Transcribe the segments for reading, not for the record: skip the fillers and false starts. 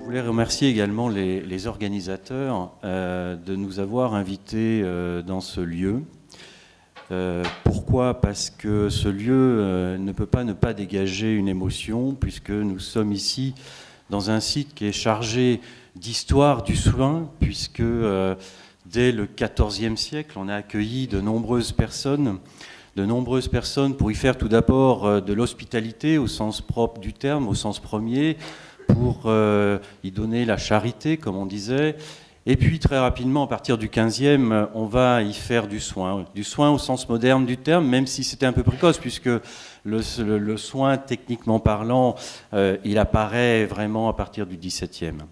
voulais remercier également les organisateurs de nous avoir invités dans ce lieu. Pourquoi ? Parce que ce lieu ne peut pas ne pas dégager une émotion, puisque nous sommes ici dans un site qui est chargé d'histoire du soin, puisque dès le XIVe siècle, on a accueilli de nombreuses personnes pour y faire tout d'abord de l'hospitalité au sens propre du terme, au sens premier, pour y donner la charité, comme on disait. Et puis très rapidement, à partir du XVe, on va y faire du soin au sens moderne du terme, même si c'était un peu précoce, puisque le soin, techniquement parlant, il apparaît vraiment à partir du XVIIe.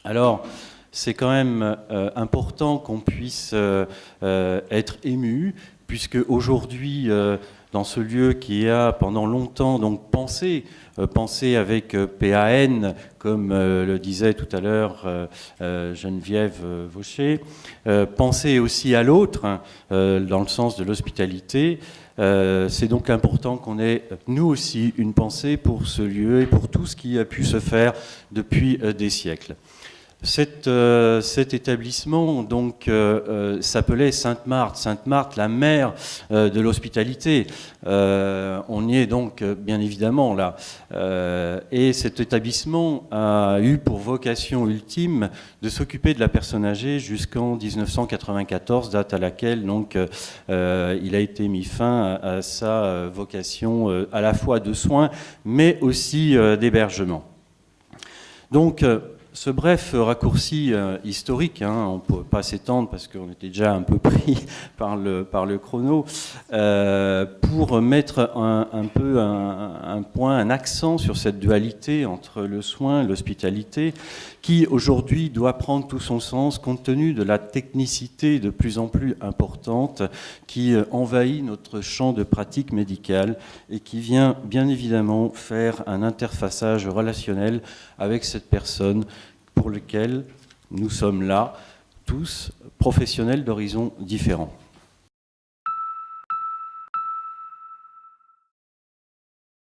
Alors, c'est quand même important qu'on puisse être ému, puisque aujourd'hui, dans ce lieu qui a pendant longtemps donc pensé avec PAN, comme le disait tout à l'heure Geneviève Vaucher, penser aussi à l'autre, dans le sens de l'hospitalité. C'est donc important qu'on ait, nous aussi, une pensée pour ce lieu et pour tout ce qui a pu se faire depuis des siècles. Cet établissement donc s'appelait Sainte-Marthe. Sainte-Marthe, la mère de l'hospitalité. On y est donc bien évidemment là. Et cet établissement a eu pour vocation ultime de s'occuper de la personne âgée jusqu'en 1994, date à laquelle donc il a été mis fin à sa vocation à la fois de soins, mais aussi d'hébergement. Donc ce bref raccourci historique, on ne peut pas s'étendre parce qu'on était déjà un peu pris par le chrono, pour mettre un point, un accent sur cette dualité entre le soin et l'hospitalité, qui aujourd'hui doit prendre tout son sens compte tenu de la technicité de plus en plus importante qui envahit notre champ de pratique médicale et qui vient bien évidemment faire un interfaçage relationnel avec cette personne pour lequel nous sommes là, tous professionnels d'horizons différents.